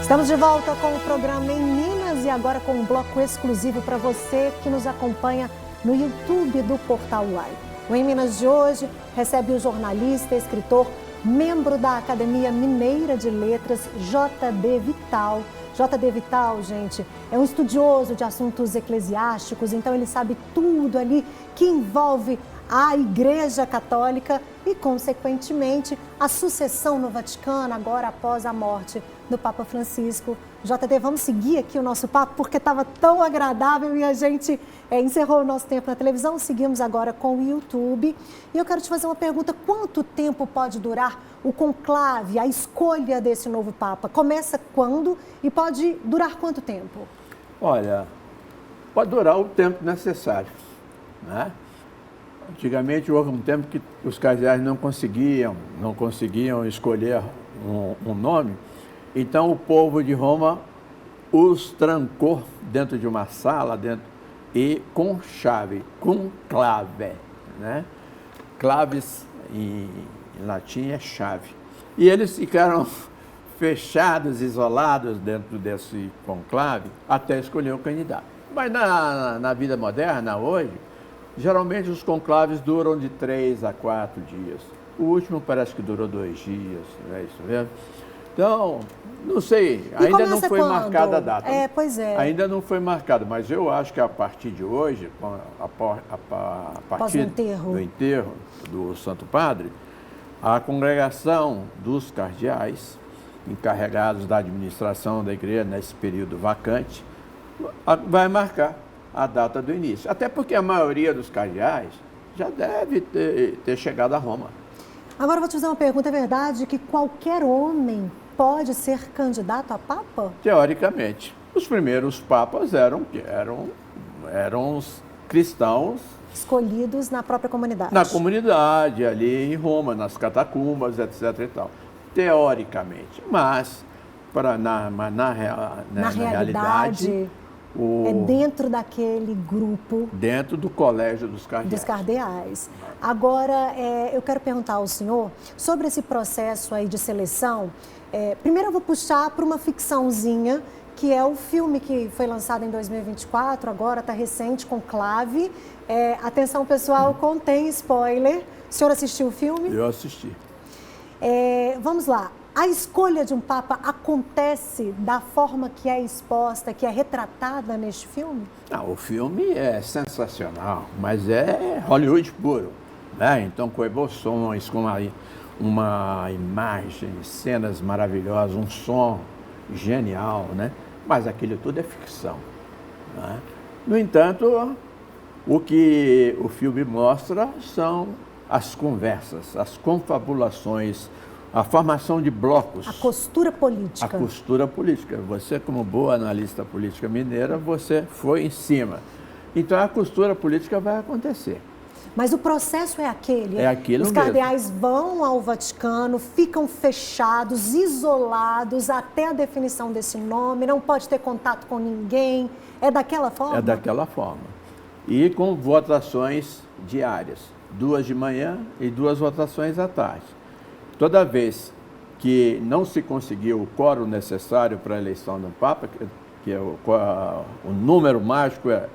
Estamos de volta com o programa Em Minas e agora com um bloco exclusivo para você que nos acompanha no YouTube do Portal UAI. O Em Minas de hoje recebe o jornalista, escritor, membro da Academia Mineira de Letras, J.D. Vital. J.D. Vital, gente, é um estudioso de assuntos eclesiásticos, então ele sabe tudo ali que envolve a Igreja Católica e, consequentemente, a sucessão no Vaticano agora após a morte do Papa Francisco. JD, vamos seguir aqui o nosso papo porque estava tão agradável e a gente encerrou o nosso tempo na televisão. Seguimos agora com o YouTube. E eu quero te fazer uma pergunta: quanto tempo pode durar o conclave, a escolha desse novo Papa? Começa quando e pode durar quanto tempo? Olha, pode durar o tempo necessário, né? Antigamente houve um tempo que os cardeais não conseguiam escolher um nome, então o povo de Roma os trancou dentro de uma sala e com chave, com clave, né? Claves em latim é chave. E eles ficaram fechados, isolados dentro desse conclave até escolher o candidato. Mas na vida moderna, hoje, geralmente os conclaves duram de 3 a 4 dias. O último parece que durou 2 dias, não é isso mesmo? Então, não sei, ainda não foi marcada a data. Pois é. Ainda não foi marcada, mas eu acho que a partir de hoje, a partir do enterro do Santo Padre, a congregação dos cardeais, encarregados da administração da igreja nesse período vacante, vai marcar a data do início. Até porque a maioria dos cardeais já deve ter chegado a Roma. Agora eu vou te fazer uma pergunta: é verdade que qualquer homem pode ser candidato a Papa? Teoricamente. Os primeiros papas eram os cristãos escolhidos na própria comunidade. Na comunidade, ali em Roma, nas catacumbas, etc. e tal. Teoricamente. Mas, na realidade é dentro daquele grupo. Dentro do colégio dos cardeais. Agora, eu quero perguntar ao senhor sobre esse processo aí de seleção. Primeiro eu vou puxar para uma ficçãozinha, que é o filme que foi lançado em 2024, agora está recente, Conclave. Atenção pessoal, contém spoiler. O senhor assistiu o filme? Eu assisti. Vamos lá. A escolha de um Papa acontece da forma que é exposta, que é retratada neste filme? O filme é sensacional, mas é Hollywood puro, né? Então, com emoções, com uma imagem, cenas maravilhosas, um som genial, né? Mas aquilo tudo é ficção, né? No entanto, o que o filme mostra são as conversas, as confabulações, a formação de blocos. A costura política. A costura política. Você, como boa analista política mineira, você foi em cima. Então, a costura política vai acontecer. Mas o processo é aquele? É aquilo mesmo. Os cardeais vão ao Vaticano, ficam fechados, isolados, até a definição desse nome, não pode ter contato com ninguém. É daquela forma? É daquela forma. E com votações diárias. 2 de manhã e 2 votações à tarde. Toda vez que não se conseguiu o quórum necessário para a eleição do Papa, que é o número mágico é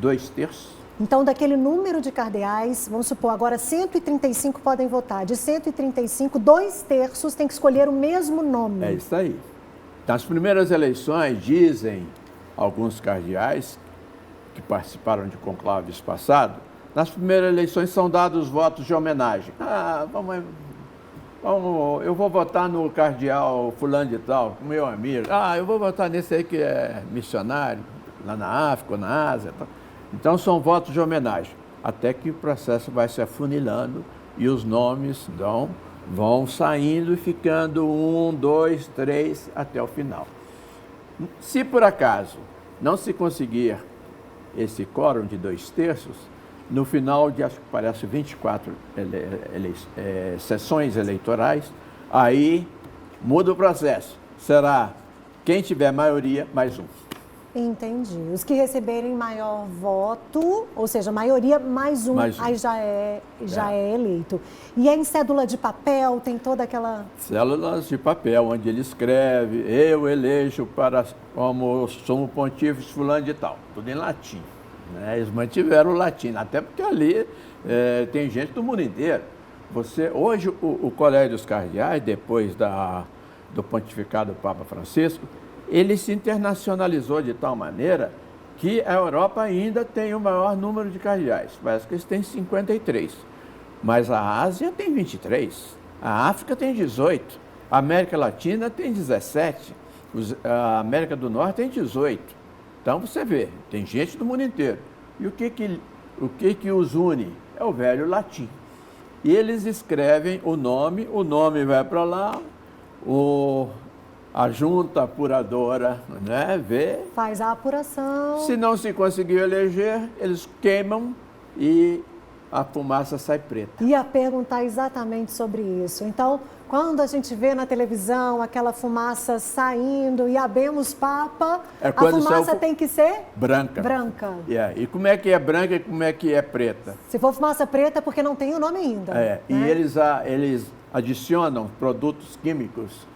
2/3. Então, daquele número de cardeais, vamos supor, agora 135 podem votar. De 135, 2/3 têm que escolher o mesmo nome. É isso aí. Nas primeiras eleições, dizem alguns cardeais que participaram de conclaves passados, nas primeiras eleições são dados votos de homenagem. Eu vou votar no cardeal fulano de tal, meu amigo. Eu vou votar nesse aí que é missionário, lá na África ou na Ásia. Então, são votos de homenagem, até que o processo vai se afunilando e os nomes vão saindo e ficando 1, 2, 3 até o final. Se por acaso não se conseguir esse quórum de 2/3, no final de, acho que parece, 24 sessões eleitorais, aí muda o processo. Será quem tiver maioria, mais um. Entendi. Os que receberem maior voto, ou seja, maioria mais um, aí já é eleito. E é em cédula de papel, tem toda aquela... Cédulas de papel, onde ele escreve, eu elejo para como sumo pontífice fulano de tal, tudo em latim. Né? Eles mantiveram o latim, até porque ali tem gente do mundo inteiro. Hoje, o Colégio dos Cardeais, depois do pontificado do Papa Francisco, ele se internacionalizou de tal maneira que a Europa ainda tem o maior número de cardeais. Parece que eles têm 53. Mas a Ásia tem 23. A África tem 18. A América Latina tem 17. A América do Norte tem 18. Então você vê, tem gente do mundo inteiro. E o que os une? É o velho latim. E eles escrevem o nome vai para lá, a junta apuradora, né, vê. Faz a apuração. Se não se conseguiu eleger, eles queimam e a fumaça sai preta. Ia perguntar exatamente sobre isso. Então, quando a gente vê na televisão aquela fumaça saindo e abemos Papa, a fumaça tem que ser? Branca. Branca. E como é que é branca e como é que é preta? Se for fumaça preta é porque não tem o nome ainda. Né? E eles adicionam produtos químicos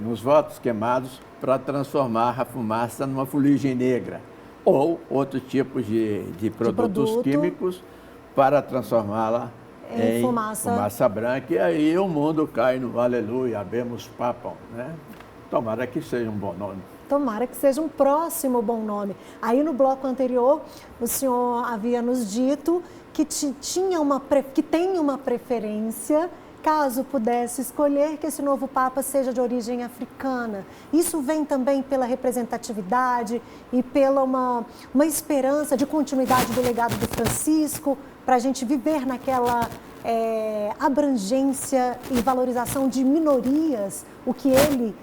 nos votos queimados para transformar a fumaça numa fuligem negra ou outro tipo de produtos químicos para transformá-la em fumaça branca. E aí o mundo cai no aleluia, habemos papam, né? Tomara que seja um bom nome. Tomara que seja um próximo bom nome. Aí no bloco anterior, o senhor havia nos dito que tem uma preferência caso pudesse escolher que esse novo Papa seja de origem africana. Isso vem também pela representatividade e pela uma esperança de continuidade do legado do Francisco, para a gente viver naquela abrangência e valorização de minorias, o que ele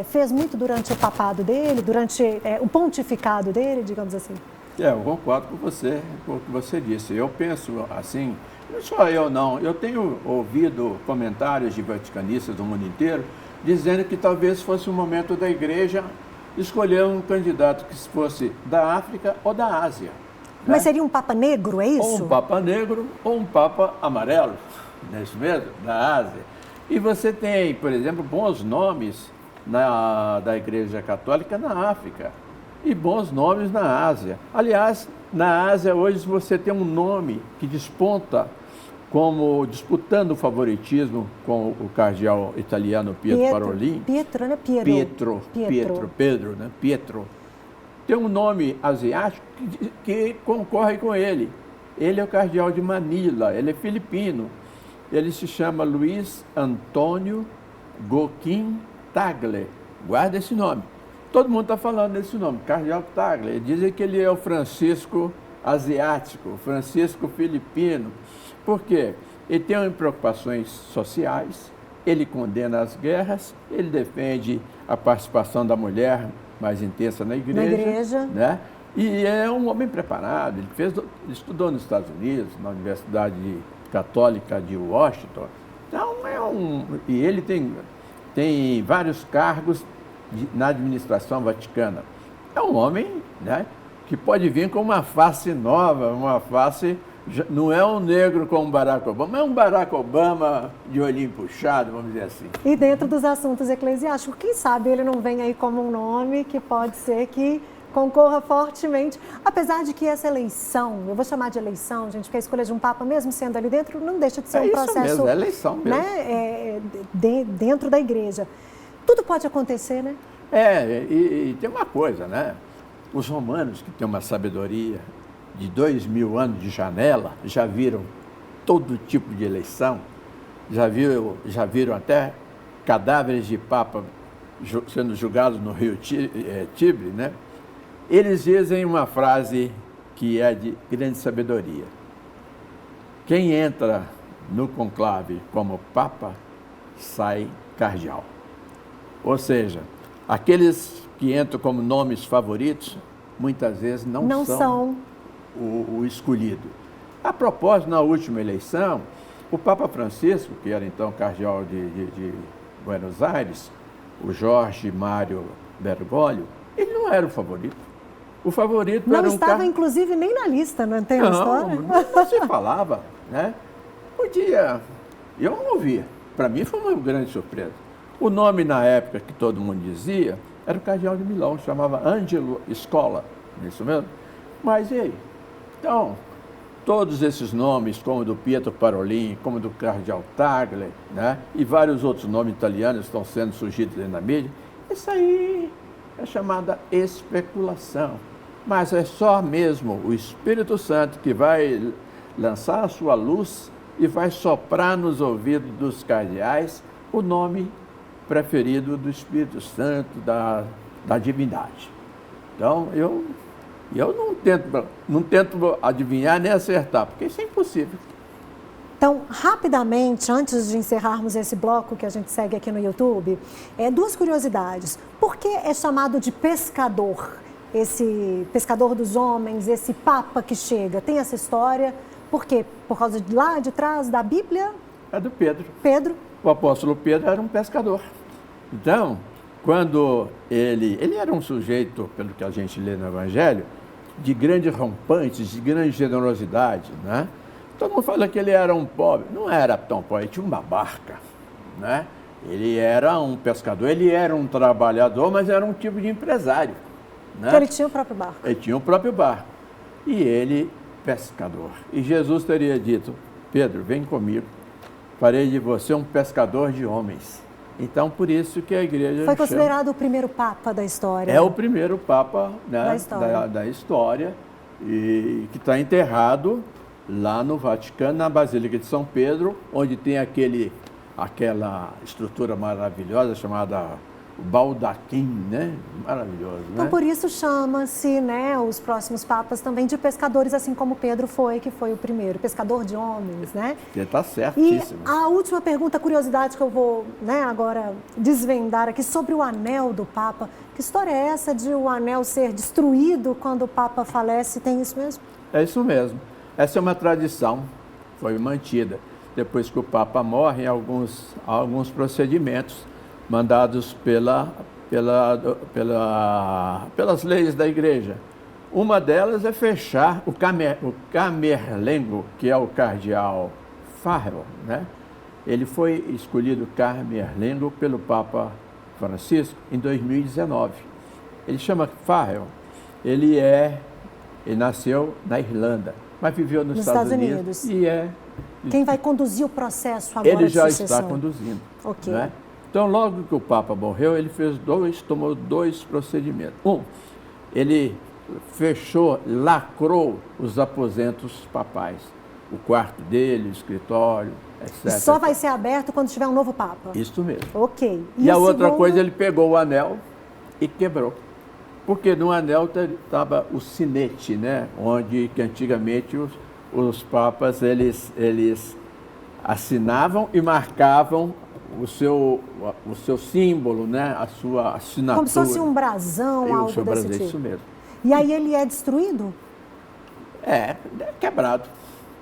fez muito durante o papado dele, durante o pontificado dele, digamos assim. Eu concordo com você, com o que você disse. Eu penso assim, não só eu não, eu tenho ouvido comentários de vaticanistas do mundo inteiro dizendo que talvez fosse o momento da igreja escolher um candidato que fosse da África ou da Ásia. Mas né? Seria um Papa negro, é isso? Ou um Papa negro ou um Papa amarelo, não é isso mesmo? Da Ásia. E você tem, por exemplo, bons nomes da Igreja Católica na África e bons nomes na Ásia. Aliás, na Ásia hoje você tem um nome que desponta como disputando o favoritismo com o cardeal italiano Pietro Parolin. Pedro, né? Pietro. Tem um nome asiático que concorre com ele. Ele é o cardeal de Manila, ele é filipino. Ele se chama Luiz Antônio Joaquim Tagle. Guarda esse nome. Todo mundo está falando desse nome, cardeal Tagle. Dizem que ele é o Francisco asiático, o Francisco filipino. Por quê? Ele tem preocupações sociais, ele condena as guerras, ele defende a participação da mulher mais intensa na igreja. Né? E é um homem preparado, ele estudou nos Estados Unidos, na Universidade Católica de Washington. Então, e ele tem vários cargos na administração vaticana. É um homem, né, que pode vir com uma face nova, uma face... Não é um negro como Barack Obama, é um Barack Obama de olhinho puxado, vamos dizer assim. E dentro dos assuntos eclesiásticos, quem sabe ele não vem aí como um nome que pode ser que concorra fortemente, apesar de que essa eleição, eu vou chamar de eleição, gente, porque a escolha de um Papa, mesmo sendo ali dentro, não deixa de ser um processo... Mesmo, é eleição mesmo. Né, dentro da igreja. Tudo pode acontecer, né? E tem uma coisa, né? Os romanos, que têm uma sabedoria de 2000 anos de janela, já viram todo tipo de eleição, já viram até cadáveres de Papa sendo julgados no rio Tibre, né? Eles dizem uma frase que é de grande sabedoria. Quem entra no conclave como Papa, sai cardeal. Ou seja, aqueles que entram como nomes favoritos, muitas vezes não são o escolhido. A propósito, na última eleição, o Papa Francisco, que era então cardeal de Buenos Aires, o Jorge Mário Bergoglio, Ele não era o favorito. O favorito Não era um estava, cara... inclusive, nem na lista, não tem a história? Não se falava, né? Podia... Eu não ouvia. Para mim foi uma grande surpresa. O nome na época que todo mundo dizia era o cardeal de Milão, chamava Angelo Scola, isso mesmo? Mas e aí? Então, todos esses nomes, como o do Pietro Parolin, como o do cardeal Tagle, né? E vários outros nomes italianos estão sendo surgidos dentro da mídia, isso aí é chamada especulação. Mas é só mesmo o Espírito Santo que vai lançar a sua luz e vai soprar nos ouvidos dos cardeais o nome preferido do Espírito Santo, da divindade. Então, eu não tento adivinhar nem acertar, porque isso é impossível. Então, rapidamente, antes de encerrarmos esse bloco que a gente segue aqui no YouTube, duas curiosidades. Por que é chamado de pescador? Esse pescador dos homens, esse Papa que chega, tem essa história? Por quê? Por causa de lá de trás da Bíblia? É do Pedro. Pedro? O apóstolo Pedro era um pescador. Então, quando ele era um sujeito, pelo que a gente lê no Evangelho, de grandes rompantes, de grande generosidade, né? Todo mundo fala que ele era um pobre. Não era tão pobre, ele tinha uma barca, né? Ele era um pescador, ele era um trabalhador, mas era um tipo de empresário, né? Então ele tinha o próprio barco. Ele tinha o próprio barco. E ele, pescador. E Jesus teria dito, Pedro, vem comigo, farei de você um pescador de homens. Então, por isso que a igreja foi considerado o primeiro Papa da história. É o primeiro Papa, né, da história, e que está enterrado lá no Vaticano, na Basílica de São Pedro, onde tem aquela estrutura maravilhosa chamada baldaquim, né? Maravilhoso, então, né? por isso chama-se, né, os próximos papas também de pescadores, assim como Pedro foi, que foi o primeiro, pescador de homens, né? Ele está certíssimo. E a última pergunta, curiosidade que eu vou, né, agora desvendar aqui sobre o anel do Papa. Que história é essa de o anel ser destruído quando o Papa falece? Tem isso mesmo? É isso mesmo. Essa é uma tradição, foi mantida. Depois que o Papa morre, alguns procedimentos mandados pelas leis da igreja. Uma delas é fechar o Camerlengo, que é o cardeal Farrell, né? Ele foi escolhido Camerlengo pelo Papa Francisco em 2019. Ele chama Farrell. Ele nasceu na Irlanda, mas viveu nos Estados Unidos. Quem vai conduzir o processo agora de sucessão? Ele já está conduzindo. Ok. Né? Então, logo que o Papa morreu, ele tomou dois procedimentos. Ele lacrou os aposentos papais. O quarto dele, o escritório, etc. E só vai ser aberto quando tiver um novo Papa? Isso mesmo. Ok. E a outra coisa, ele pegou o anel e quebrou. Porque no anel estava o sinete, né? Onde que antigamente os papas eles assinavam e marcavam o seu símbolo, né? A sua assinatura. Como se fosse um brasão, algo desse tipo. Isso mesmo. E aí ele é destruído? É quebrado,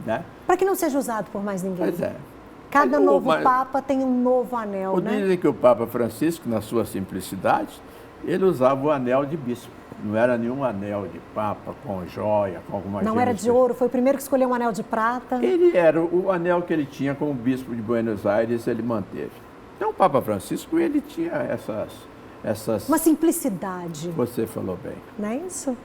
né? Para que não seja usado por mais ninguém. Pois é. Cada novo Papa tem um novo anel, né? Dizem que o Papa Francisco, na sua simplicidade, ele usava o anel de bispo. Não era nenhum anel de Papa com joia, com alguma coisa. Não era de ouro, foi o primeiro que escolheu um anel de prata. Ele era o anel que ele tinha como bispo de Buenos Aires, ele manteve. Então o Papa Francisco, ele tinha essas... Uma simplicidade. Você falou bem. Não é isso?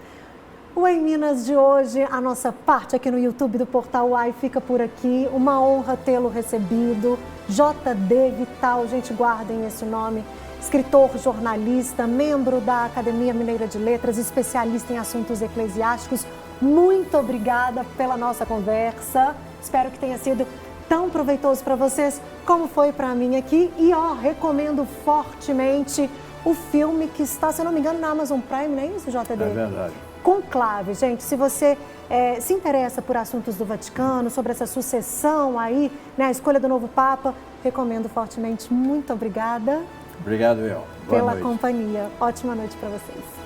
O Em Minas de hoje, a nossa parte aqui no YouTube do Portal UAI fica por aqui. Uma honra tê-lo recebido. JD Vital, gente, guardem esse nome. Escritor, jornalista, membro da Academia Mineira de Letras, especialista em assuntos eclesiásticos. Muito obrigada pela nossa conversa. Espero que tenha sido tão proveitoso para vocês como foi para mim aqui. E, recomendo fortemente o filme que está, se eu não me engano, na Amazon Prime, não é isso, JD? É verdade. Conclave, gente. Se você se interessa por assuntos do Vaticano, sobre essa sucessão aí, né, a escolha do novo Papa, recomendo fortemente. Muito obrigada. Obrigado, El. Pela companhia. Ótima noite para vocês.